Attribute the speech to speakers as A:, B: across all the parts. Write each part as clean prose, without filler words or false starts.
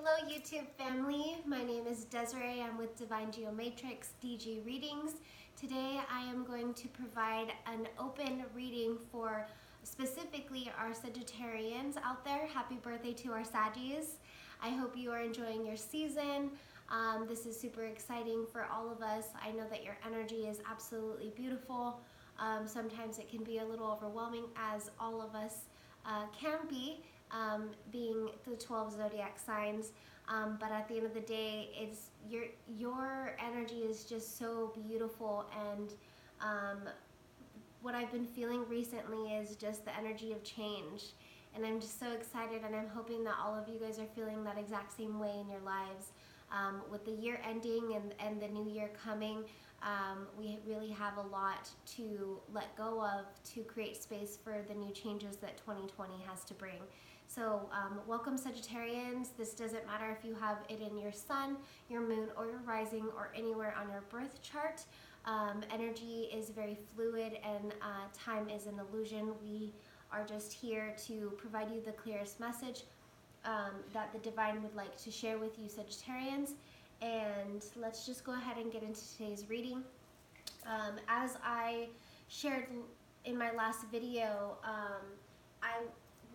A: Hello YouTube family, my name is Desiree. I'm with Divine Geomatrix DG Readings. Today I am going to provide an open reading for specifically our Sagittarians out there. Happy birthday to our Saggies. I hope you are enjoying your season. This is super exciting for all of us. I know that your energy is absolutely beautiful. Sometimes it can be a little overwhelming, as all of us can be. Being the 12 zodiac signs, but at the end of the day, it's your energy is just so beautiful, and what I've been feeling recently is just the energy of change, and I'm just so excited, and I'm hoping that all of you guys are feeling that exact same way in your lives. With the year ending and the new year coming, we really have a lot to let go of to create space for the new changes that 2020 has to bring. So welcome Sagittarians. This doesn't matter if you have it in your sun, your moon, or your rising, or anywhere on your birth chart. Energy is very fluid, and time is an illusion. We are just here to provide you the clearest message that the Divine would like to share with you Sagittarians. And let's just go ahead and get into today's reading. As I shared in my last video, I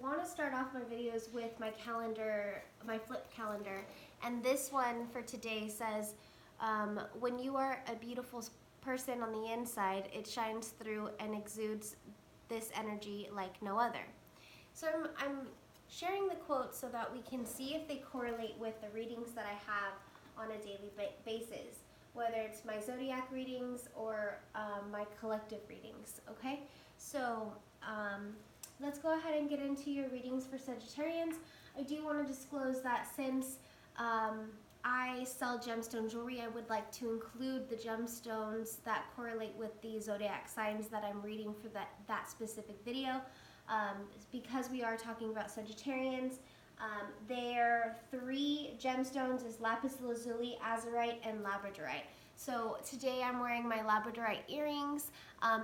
A: want to start off my videos with my calendar, my flip calendar, and this one for today says, when you are a beautiful person on the inside, it shines through and exudes this energy like no other. So I'm sharing the quotes so that we can see if they correlate with the readings that I have on a daily basis, whether it's my zodiac readings or my collective readings, okay? So let's go ahead and get into your readings for Sagittarians. I do want to disclose that since I sell gemstone jewelry, I would like to include the gemstones that correlate with the zodiac signs that I'm reading for that specific video. Because we are talking about Sagittarians, their three gemstones is lapis lazuli, azurite, and labradorite. So today I'm wearing my labradorite earrings.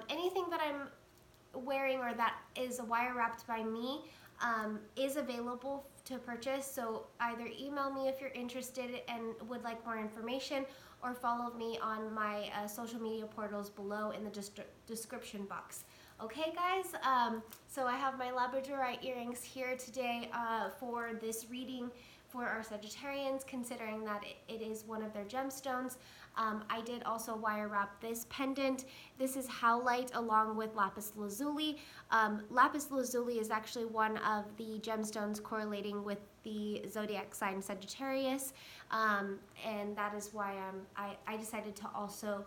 A: Anything that I'm wearing or that is wire wrapped by me is available to purchase, so either email me if you're interested and would like more information, or follow me on my social media portals below in the description box. Okay guys, so I have my labradorite earrings here today for this reading for our Sagittarians, considering that it is one of their gemstones. I did also wire wrap this pendant. This is howlite along with lapis lazuli. Lapis lazuli is actually one of the gemstones correlating with the zodiac sign Sagittarius, and that is why I decided to also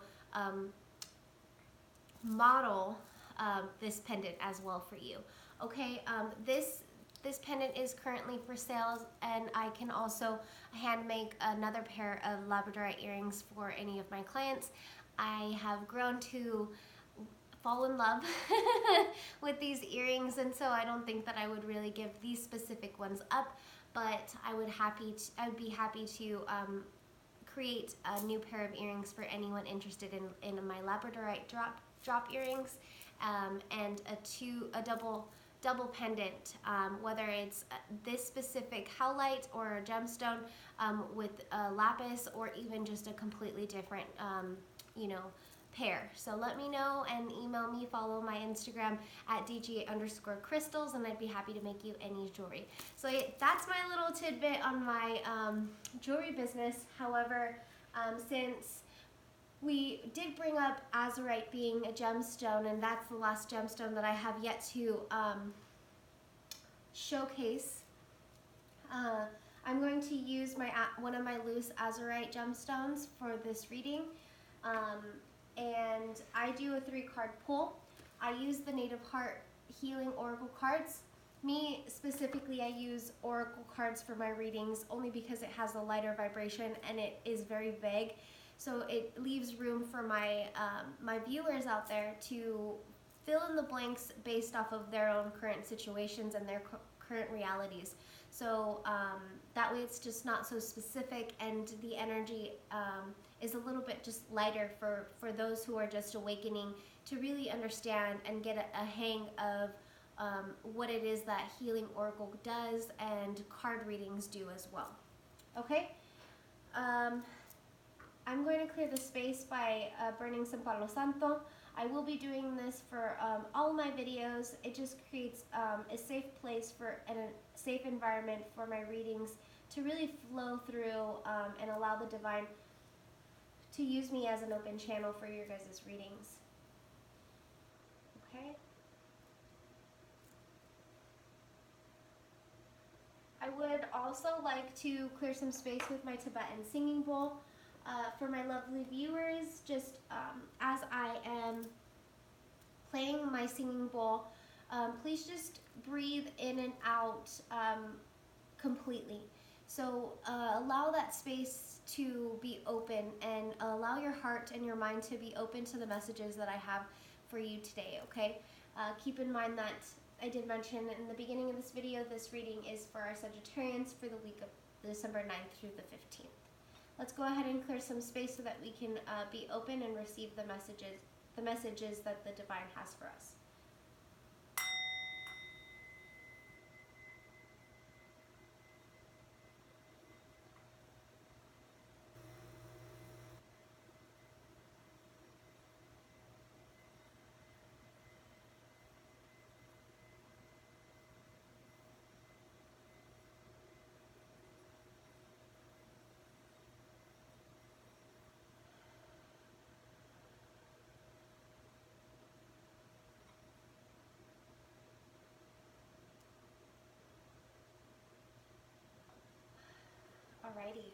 A: model this pendant as well for you. Okay, this pendant is currently for sale, and I can also hand make another pair of labradorite earrings for any of my clients. I have grown to fall in love with these earrings, and so I don't think that I would really give these specific ones up, but I would be happy to create a new pair of earrings for anyone interested in my labradorite drop earrings, and a double pendant, whether it's this specific howlite or a gemstone with lapis, or even just a completely different pair. So let me know and email me, follow my Instagram at dg_crystals, and I'd be happy to make you any jewelry. So that's my little tidbit on my jewelry business. However, since we did bring up azurite being a gemstone, and that's the last gemstone that I have yet to showcase, I'm going to use one of my loose azurite gemstones for this reading, and I do a 3-card pull. I use the Native Heart Healing Oracle cards. Me specifically, I use Oracle cards for my readings only because it has a lighter vibration and it is very vague. So it leaves room for my my viewers out there to fill in the blanks based off of their own current situations and their current realities. So that way it's just not so specific, and the energy is a little bit just lighter for those who are just awakening to really understand and get a hang of what it is that Healing Oracle does and card readings do as well. Okay? I'm going to clear the space by burning some Palo Santo. I will be doing this for all my videos. It just creates a safe place and a safe environment for my readings to really flow through and allow the divine to use me as an open channel for your guys' readings. Okay? I would also like to clear some space with my Tibetan singing bowl. For my lovely viewers, just as I am playing my singing bowl, please just breathe in and out completely. So allow that space to be open and allow your heart and your mind to be open to the messages that I have for you today, okay? Keep in mind that I did mention in the beginning of this video, this reading is for our Sagittarians for the week of December 9th through the 15th. Let's go ahead and clear some space so that we can be open and receive the messages that the divine has for us. Alrighty.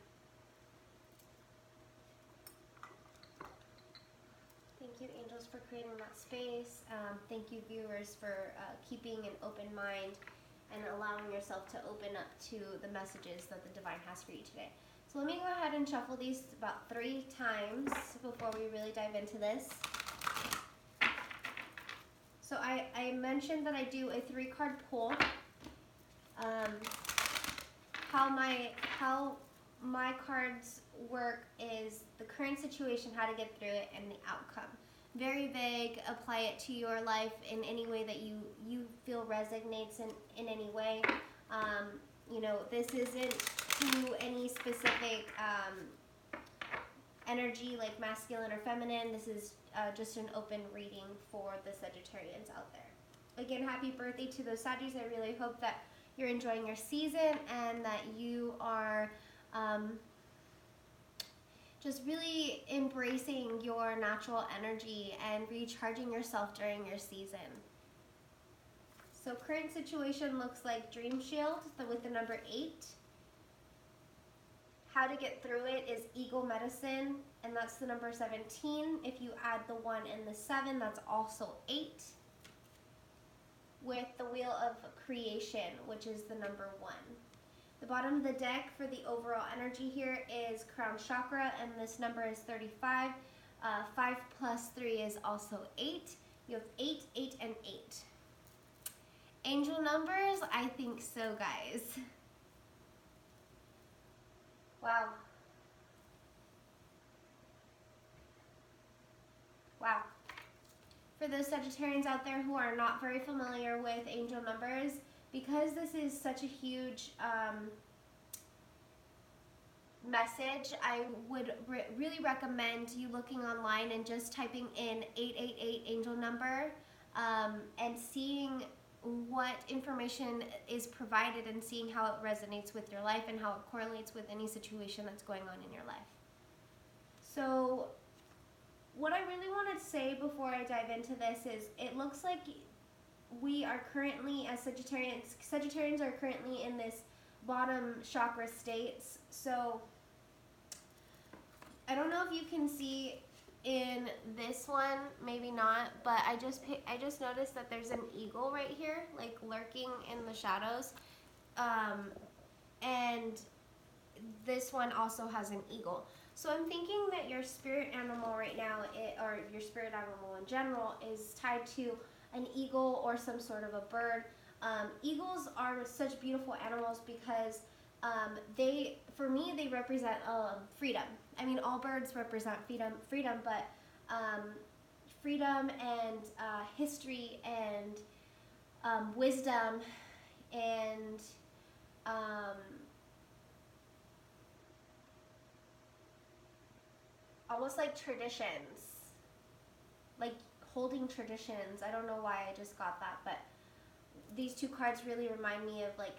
A: Thank you, angels, for creating that space. Thank you, viewers, for keeping an open mind and allowing yourself to open up to the messages that the divine has for you today. So let me go ahead and shuffle these about 3 times before we really dive into this. So I mentioned that I do a 3-card pull. How my cards work is the current situation, how to get through it, and the outcome. Very vague. Apply it to your life in any way that you feel resonates in any way. You know, this isn't to any specific energy like masculine or feminine. This is just an open reading for the Sagittarians out there. Again, happy birthday to those Saggies. I really hope that you're enjoying your season and that you are just really embracing your natural energy and recharging yourself during your season. So current situation looks like Dream Shield with the number 8. How to get through it is Eagle Medicine, and that's the number 17. If you add the 1 and the 7, that's also 8. With the Wheel of Creation, which is the number 1. The bottom of the deck for the overall energy here is Crown Chakra, and this number is 35. 5 plus 3 is also 8. You have 8, 8, and 8. Angel numbers, I think so, guys. Wow. Wow. For those Sagittarians out there who are not very familiar with angel numbers, because this is such a huge message, I would really recommend you looking online and just typing in 888 angel number and seeing what information is provided and seeing how it resonates with your life and how it correlates with any situation that's going on in your life. So what I really want to say before I dive into this is it looks like we are currently, as Sagittarians are currently in this bottom chakra states. So I don't know if you can see in this one, maybe not, but I just noticed that there's an eagle right here, like lurking in the shadows, and this one also has an eagle. So I'm thinking that your spirit animal right now, or your spirit animal in general, is tied to an eagle or some sort of a bird. Eagles are such beautiful animals because for me, they represent freedom. I mean, all birds represent freedom, but freedom and history and wisdom and almost like traditions, like holding traditions. I don't know why I just got that, but these two cards really remind me of like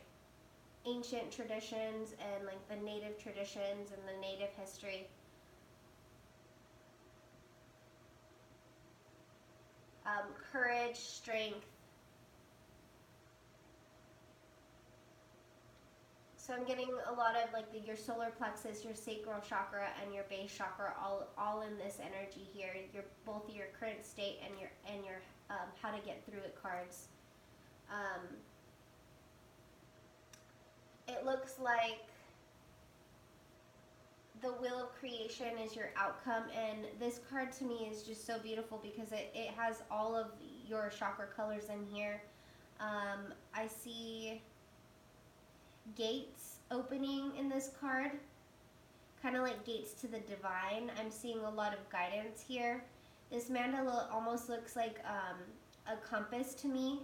A: ancient traditions and like the native traditions and the native history. Courage, strength. So I'm getting a lot of like your solar plexus, your sacral chakra, and your base chakra, all in this energy here. Both your current state and your how to get through it cards. It looks like the wheel of creation is your outcome, and this card to me is just so beautiful because it has all of your chakra colors in here. I see gates opening in this card, kind of like gates to the divine. I'm seeing a lot of guidance here. This mandala almost looks like a compass to me.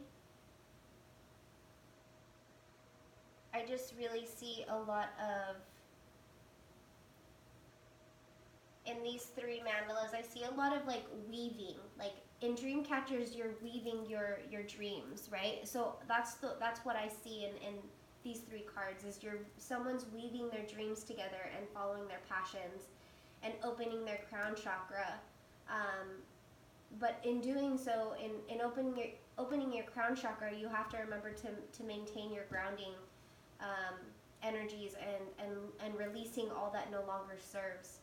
A: I just really see a lot of, in these three mandalas, I see a lot of like weaving. Like in dream catchers, you're weaving your dreams, right? So that's what I see in these three cards, is someone's weaving their dreams together and following their passions and opening their crown chakra. But in doing so, in opening your crown chakra, you have to remember to maintain your grounding energies and releasing all that no longer serves.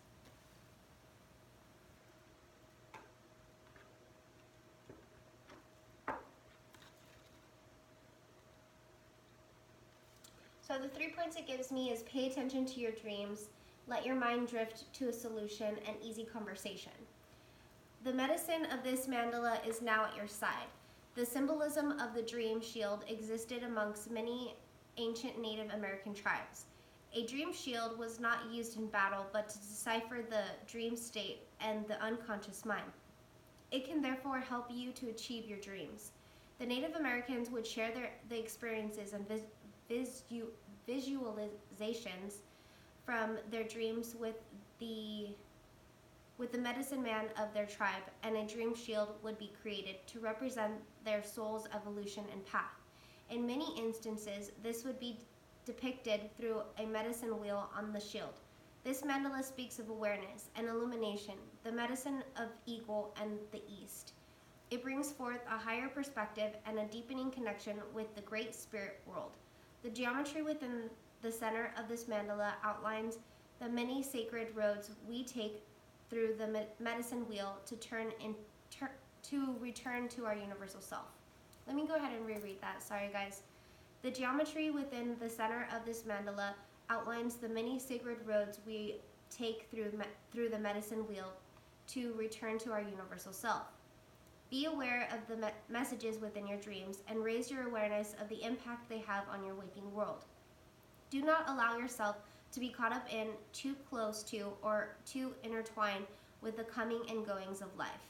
A: So the 3 points it gives me is pay attention to your dreams, let your mind drift to a solution, and easy conversation. The medicine of this mandala is now at your side. The symbolism of the dream shield existed amongst many ancient Native American tribes. A dream shield was not used in battle, but to decipher the dream state and the unconscious mind. It can therefore help you to achieve your dreams. The Native Americans would share the experiences and visualizations from their dreams with the medicine man of their tribe, and a dream shield would be created to represent their soul's evolution and path. In many instances, this would be depicted through a medicine wheel on the shield. This mandala speaks of awareness and illumination, the medicine of eagle and the east. It brings forth a higher perspective and a deepening connection with the great spirit world. The geometry within the center of this mandala outlines the many sacred roads we take through the medicine wheel to return to our universal self. Let me go ahead and reread that. Sorry, guys. The geometry within the center of this mandala outlines the many sacred roads we take through the medicine wheel to return to our universal self. Be aware of the messages within your dreams and raise your awareness of the impact they have on your waking world. Do not allow yourself to be caught up in, too close to, or too intertwined with the coming and goings of life.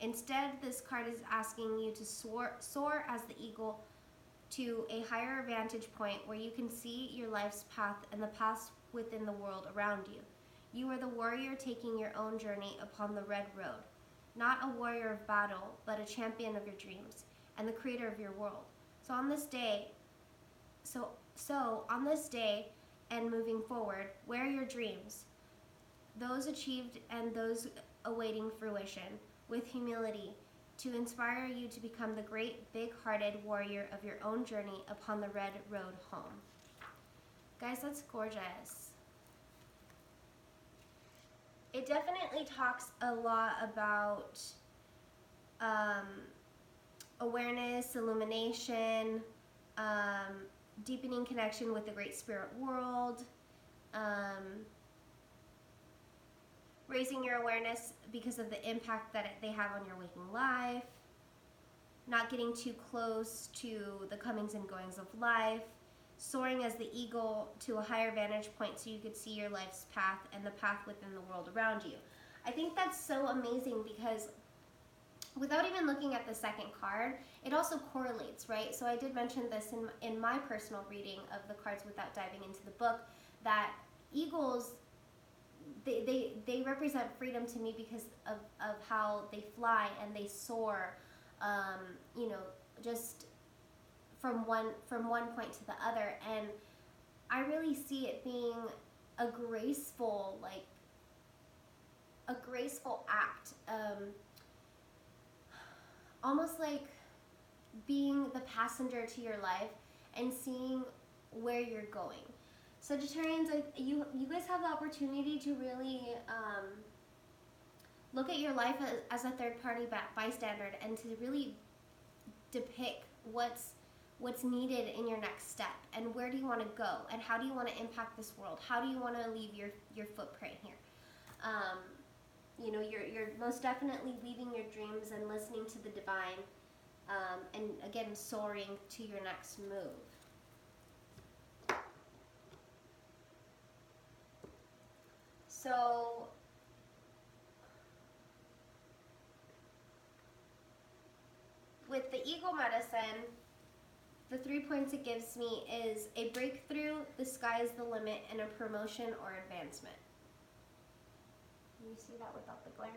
A: Instead, this card is asking you to soar as the eagle to a higher vantage point where you can see your life's path and the paths within the world around you. You are the warrior taking your own journey upon the red road. Not a warrior of battle, but a champion of your dreams and the creator of your world. So on this day and moving forward, wear your dreams, those achieved and those awaiting fruition, with humility, to inspire you to become the great, big-hearted warrior of your own journey upon the red road home. Guys, that's gorgeous. It definitely talks a lot about awareness, illumination, deepening connection with the great spirit world, raising your awareness because of the impact that they have on your waking life, not getting too close to the comings and goings of life, soaring as the eagle to a higher vantage point so you could see your life's path and the path within the world around you. I think that's so amazing because without even looking at the second card, it also correlates, right? So I did mention this in my personal reading of the cards without diving into the book, that eagles, they represent freedom to me because of how they fly and they soar, you know, just from one point to the other. And I really see it being a graceful, like a graceful act, almost like being the passenger to your life and seeing where you're going. Sagittarians, you guys have the opportunity to really look at your life as a third-party bystander, and to really depict what's needed in your next step, and where do you want to go, and how do you want to impact this world, how do you want to leave your footprint here. You know, you're most definitely leaving your dreams and listening to the divine, and again soaring to your next move. So with the ego medicine, the 3 points it gives me is a breakthrough, the sky is the limit, and a promotion or advancement. Can you see that without the glare?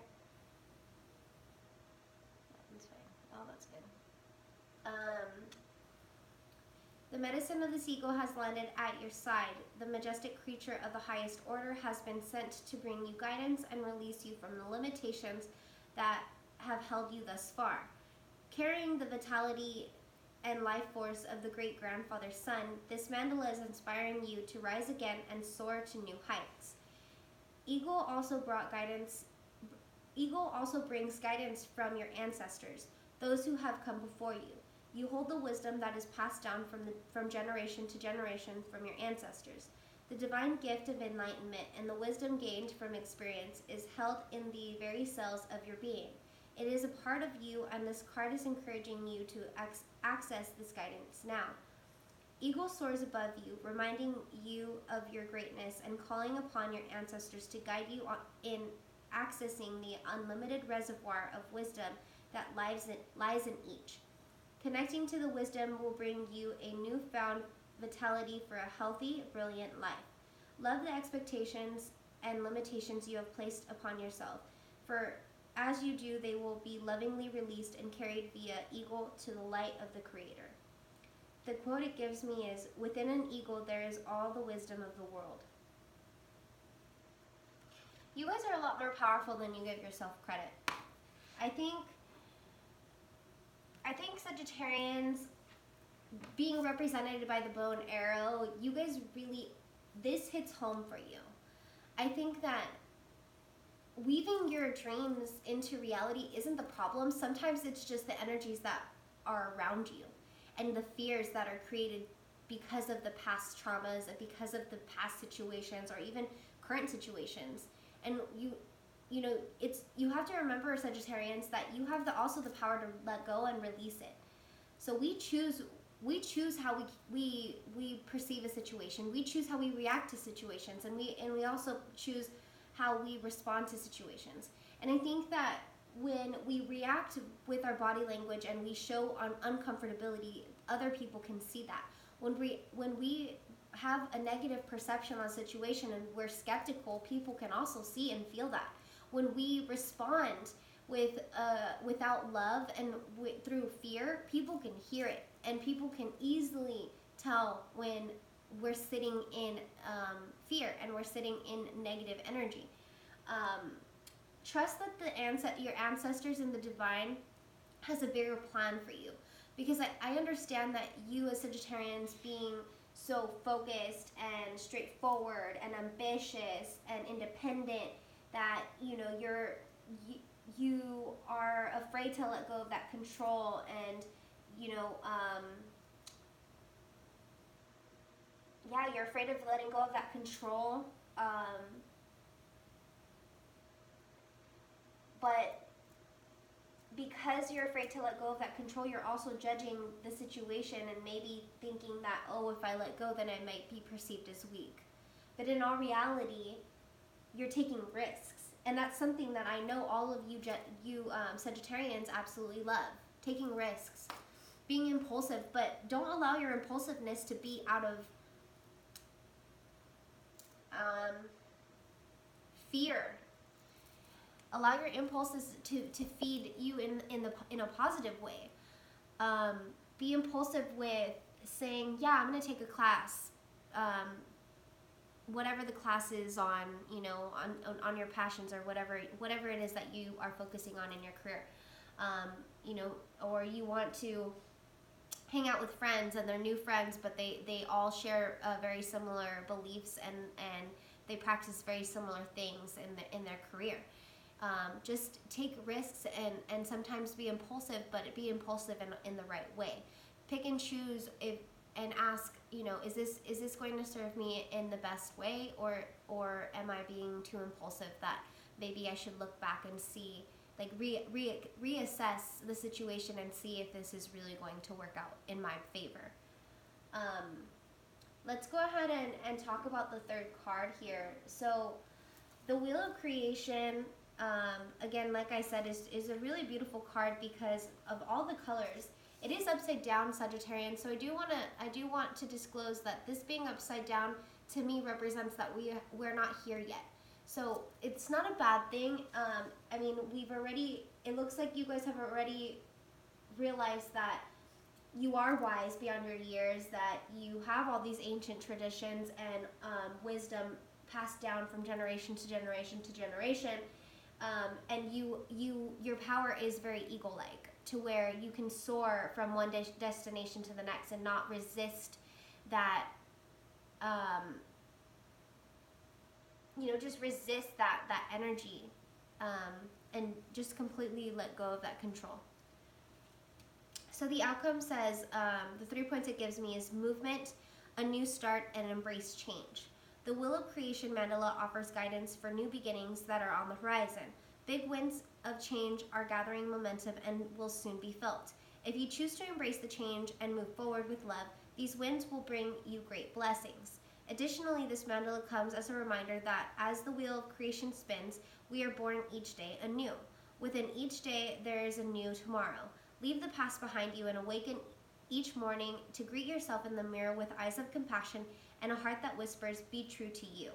A: That's fine. Oh, that's good. The medicine of this eagle has landed at your side. The majestic creature of the highest order has been sent to bring you guidance and release you from the limitations that have held you thus far. Carrying the vitality and life force of the great-grandfather's son, this mandala is inspiring you to rise again and soar to new heights. Eagle also brings guidance from your ancestors, those who have come before you. You hold the wisdom that is passed down from generation to generation from your ancestors. The divine gift of enlightenment and the wisdom gained from experience is held in the very cells of your being. It is a part of you, and this card is encouraging you to access this guidance now. Eagle soars above you, reminding you of your greatness and calling upon your ancestors to guide you in accessing the unlimited reservoir of wisdom that lies in each. Connecting to the wisdom will bring you a newfound vitality for a healthy, brilliant life. Love the expectations and limitations you have placed upon yourself, for as you do, they will be lovingly released and carried via eagle to the light of the Creator. The quote it gives me is, "Within an eagle there is all the wisdom of the world." You guys are a lot more powerful than you give yourself credit. I think Sagittarians, being represented by the bow and arrow, you guys really, this hits home for you. I think that weaving your dreams into reality isn't the problem. Sometimes it's just the energies that are around you and the fears that are created because of the past traumas and because of the past situations or even current situations. And you know, you have to remember, Sagittarians, that you have also the power to let go and release it. So we choose how we perceive a situation. We choose how we react to situations, and we also choose how we respond to situations. And I think that when we react with our body language and we show uncomfortability, other people can see that. When we have a negative perception on a situation and we're skeptical, people can also see and feel that. When we respond without love and through fear, people can hear it, and people can easily tell when we're sitting in fear and we're sitting in negative energy. Trust that your ancestors and the divine has a bigger plan for you, because I understand that you as Sagittarians, being so focused and straightforward and ambitious and independent, that you are afraid to let go of that control, and you're afraid of letting go of that control, but because you're afraid to let go of that control, you're also judging the situation and maybe thinking that, oh, if I let go, then I might be perceived as weak. But in all reality, you're taking risks, and that's something that I know all of you Sagittarians absolutely love: taking risks, being impulsive. But don't allow your impulsiveness to be out of fear. Allow your impulses to feed you in a positive way. Be impulsive with saying, yeah, I'm going to take a class, whatever the class is on, you know, on your passions or whatever it is that you are focusing on in your career. You know, or you want to hang out with friends and they're new friends, but they all share very similar beliefs and they practice very similar things in their career. Just take risks and sometimes be impulsive, but be impulsive in the right way. Pick and choose and ask, you know, is this going to serve me in the best way, or am I being too impulsive that maybe I should look back and see, like reassess the situation and see if this is really going to work out in my favor. Let's go ahead and talk about the third card here. So the Wheel of Creation, again, like I said, is a really beautiful card because of all the colors. It is upside down, Sagittarian, so I do want to disclose that this being upside down to me represents that we're not here yet. So it's not a bad thing. I mean, it looks like you guys have already realized that you are wise beyond your years, that you have all these ancient traditions and wisdom passed down from generation to generation to generation. And your power is very eagle-like, to where you can soar from one destination to the next and not resist that, you know, just resist that energy, and just completely let go of that control. So the outcome says, the 3 points it gives me is movement, a new start, and embrace change. The Wheel of Creation mandala offers guidance for new beginnings that are on the horizon. Big winds of change are gathering momentum and will soon be felt. If you choose to embrace the change and move forward with love, these winds will bring you great blessings. Additionally, this mandala comes as a reminder that as the Wheel of Creation spins, we are born each day anew. Within each day, there is a new tomorrow. Leave the past behind you and awaken each morning to greet yourself in the mirror with eyes of compassion and a heart that whispers, be true to you.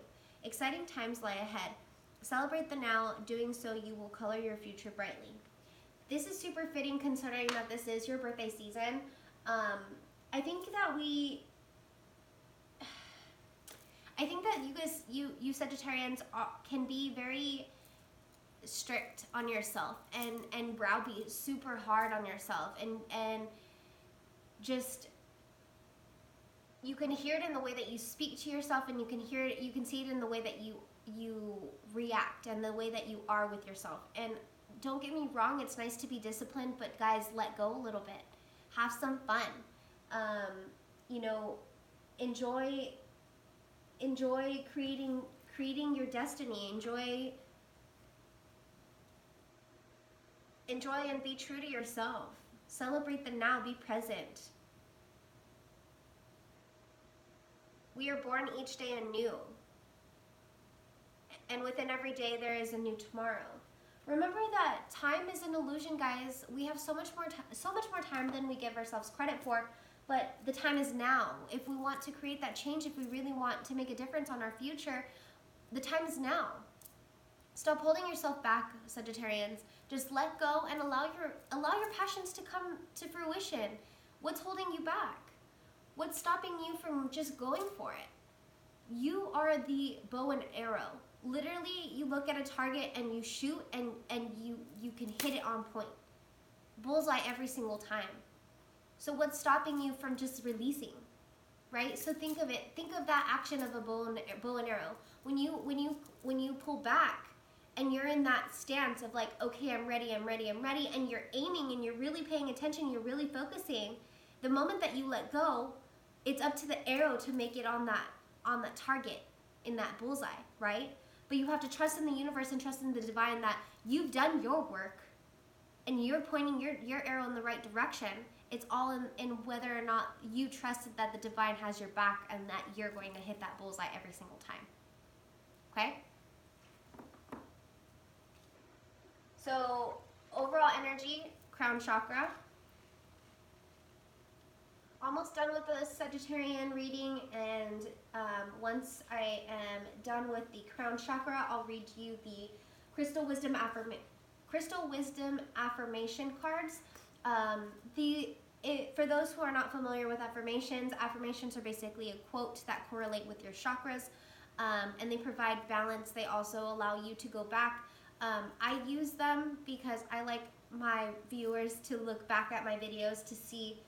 A: Exciting times lie ahead. Celebrate the now. Doing so, you will color your future brightly. This is super fitting considering that this is your birthday season. I think that you guys, you Sagittarians can be very strict on yourself and browbeat super hard on yourself and just, you can hear it in the way that you speak to yourself, and you can see it in the way that you react and the way that you are with yourself. And don't get me wrong, it's nice to be disciplined, but guys, let go a little bit. Have some fun. You know, enjoy creating your destiny. Enjoy and be true to yourself. Celebrate the now, be present. We are born each day anew. And within every day there is a new tomorrow. Remember that time is an illusion, guys. We have so much more time than we give ourselves credit for, but the time is now. If we want to create that change, if we really want to make a difference on our future, the time is now. Stop holding yourself back, Sagittarians. Just let go and allow your passions to come to fruition. What's holding you back? What's stopping you from just going for it? You are the bow and arrow. Literally, you look at a target and you shoot and you can hit it on point. Bullseye every single time. So what's stopping you from just releasing? Right? So think of it. Think of that action of a bow and arrow. When you pull back and you're in that stance of like, okay, I'm ready, and you're aiming and you're really paying attention, you're really focusing, the moment that you let go, it's up to the arrow to make it on that target, in that bullseye, right? But you have to trust in the universe and trust in the divine that you've done your work and you're pointing your arrow in the right direction. It's all in whether or not you trusted that the divine has your back and that you're going to hit that bullseye every single time. Okay? So overall energy, crown chakra. Almost almost done with the Sagittarian reading, and once I am done with the crown chakra, I'll read you the Crystal Wisdom affirmation cards. For those who are not familiar with affirmations are basically a quote that correlate with your chakras, and they provide balance. They also allow you to go back. I use them because I like my viewers to look back at my videos to see,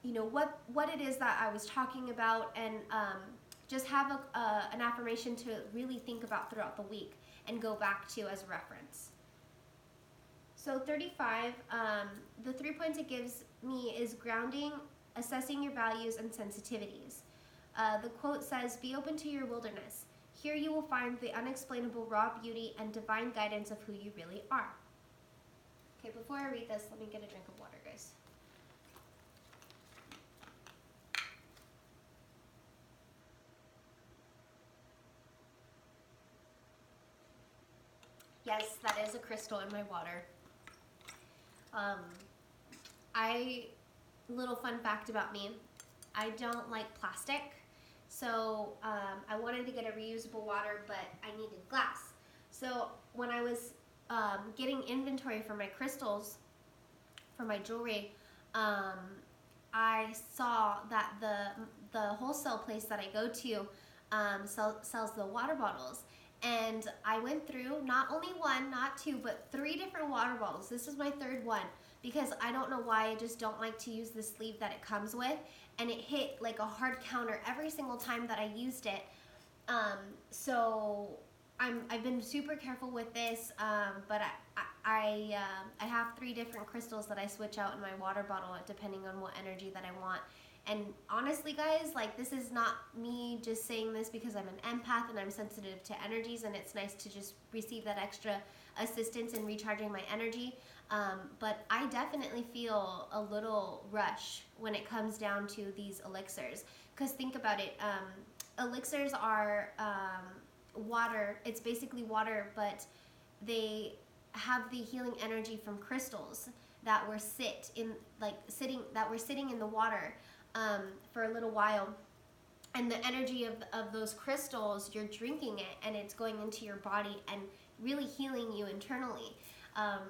A: you know, what it is that I was talking about, and just have an affirmation to really think about throughout the week and go back to as reference. So 35, the 3 points it gives me is grounding, assessing your values and sensitivities. The quote says, "Be open to your wilderness. Here you will find the unexplainable raw beauty and divine guidance of who you really are." Okay, before I read this, let me get a drink of water, guys. Yes, that is a crystal in my water. Little fun fact about me, I don't like plastic, so I wanted to get a reusable water, but I needed glass. So when I was getting inventory for my crystals, for my jewelry, I saw that the wholesale place that I go to sells the water bottles. And I went through not only one, not two, but 3 different water bottles. This is my 3rd one, because I don't know why, I just don't like to use the sleeve that it comes with, and it hit like a hard counter every single time that I used it. So I've been super careful with this, but I have 3 different crystals that I switch out in my water bottle depending on what energy that I want. And honestly, guys, like, this is not me just saying this because I'm an empath and I'm sensitive to energies, and it's nice to just receive that extra assistance in recharging my energy. But I definitely feel a little rush when it comes down to these elixirs. Because think about it, elixirs are water. It's basically water, but they have the healing energy from crystals that were sitting in the water for a little while, and the energy of those crystals, you're drinking it and it's going into your body and really healing you internally.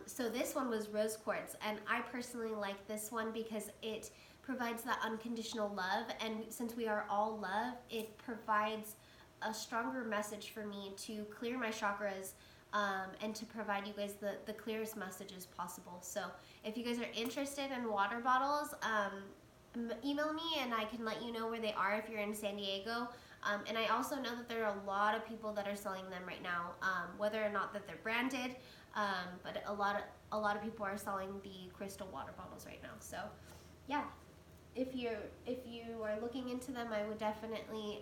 A: So this one was rose quartz, and I personally like this one because it provides that unconditional love, and since we are all love, it provides a stronger message for me to clear my chakras, and to provide you guys the clearest messages possible. So if you guys are interested in water bottles, email me and I can let you know where they are if you're in San Diego. And I also know that there are a lot of people that are selling them right now, whether or not that they're branded, but a lot of people are selling the crystal water bottles right now. So yeah, if you are looking into them, I would definitely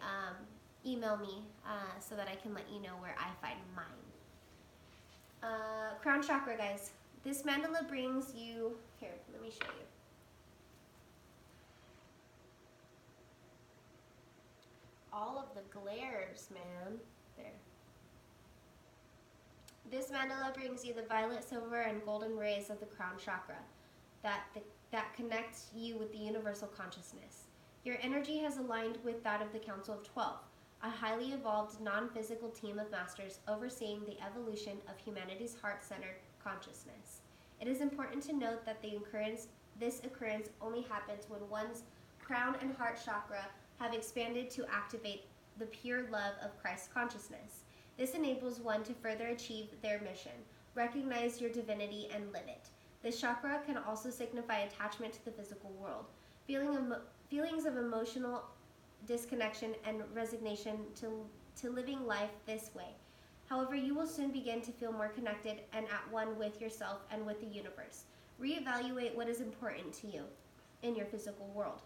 A: email me so that I can let you know where I find mine. Crown chakra, guys. This mandala brings you, here, let me show you. All of the glares, man. There. This mandala brings you the violet, silver, and golden rays of the crown chakra that connects you with the universal consciousness. Your energy has aligned with that of the Council of 12, a highly evolved non-physical team of masters overseeing the evolution of humanity's heart-centered consciousness. It is important to note that this occurrence only happens when one's crown and heart chakra have expanded to activate the pure love of Christ consciousness. This enables one to further achieve their mission, recognize your divinity, and live it. This chakra can also signify attachment to the physical world, feelings of emotional disconnection and resignation to living life this way. However, you will soon begin to feel more connected and at one with yourself and with the universe. Reevaluate what is important to you in your physical world.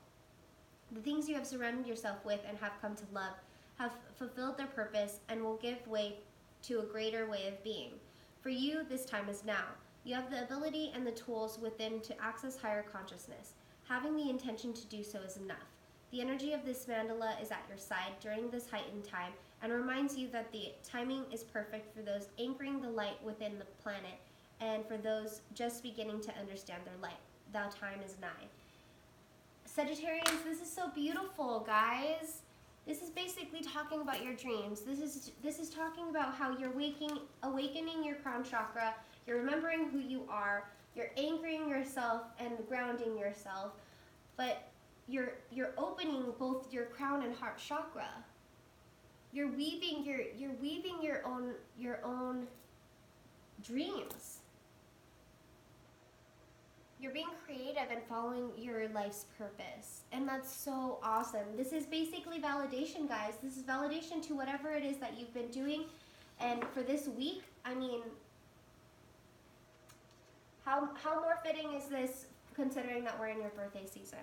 A: The things you have surrounded yourself with and have come to love have fulfilled their purpose and will give way to a greater way of being. For you, this time is now. You have the ability and the tools within to access higher consciousness. Having the intention to do so is enough. The energy of this mandala is at your side during this heightened time and reminds you that the timing is perfect for those anchoring the light within the planet and for those just beginning to understand their light. Thou time is nigh. Sagittarians, this is so beautiful, guys. This is basically talking about your dreams. This is talking about how you're awakening your crown chakra. You're remembering who you are. You're anchoring yourself and grounding yourself. But you're opening both your crown and heart chakra. You're weaving your own dreams. You're being creative and following your life's purpose. And that's so awesome. This is basically validation, guys. This is validation to whatever it is that you've been doing. And for this week, I mean, how more fitting is this considering that we're in your birthday season?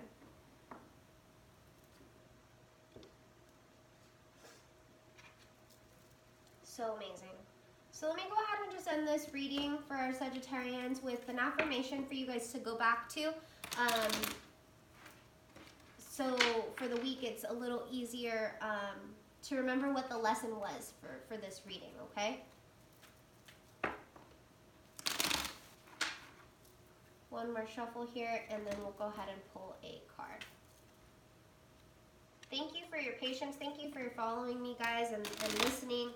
A: So amazing. So let me go ahead and just end this reading for our Sagittarians with an affirmation for you guys to go back to. So for the week, it's a little easier to remember what the lesson was for this reading, okay? One more shuffle here, and then we'll go ahead and pull a card. Thank you for your patience. Thank you for following me, guys, and listening.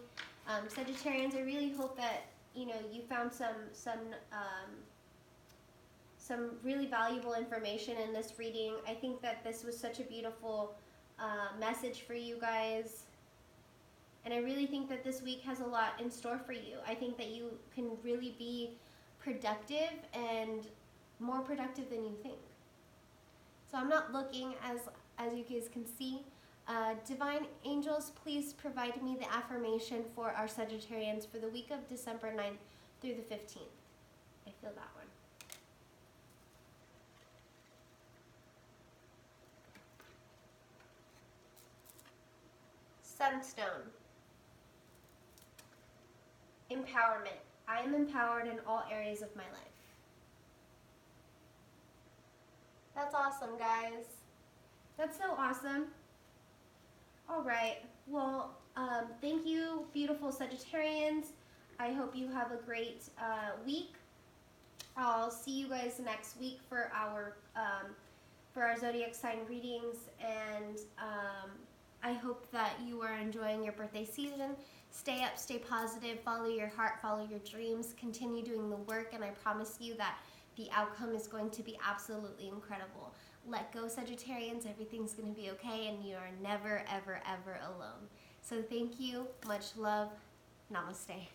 A: Sagittarians, I really hope that you found some really valuable information in this reading. I think that this was such a beautiful message for you guys, and I really think that this week has a lot in store for you. I think that you can really be productive and more productive than you think. So I'm not looking, as you guys can see. Divine angels, please provide me the affirmation for our Sagittarians for the week of December 9th through the 15th. I feel that one. Sunstone. Empowerment. I am empowered in all areas of my life. That's awesome, guys. That's so awesome. All right. Well, thank you, beautiful Sagittarians. I hope you have a great week. I'll see you guys next week for our zodiac sign readings, and I hope that you are enjoying your birthday season. Stay up, stay positive, follow your heart, follow your dreams, continue doing the work, and I promise you that the outcome is going to be absolutely incredible. Let go, Sagittarians. Everything's going to be okay, and you are never, ever, ever alone. So thank you. Much love. Namaste.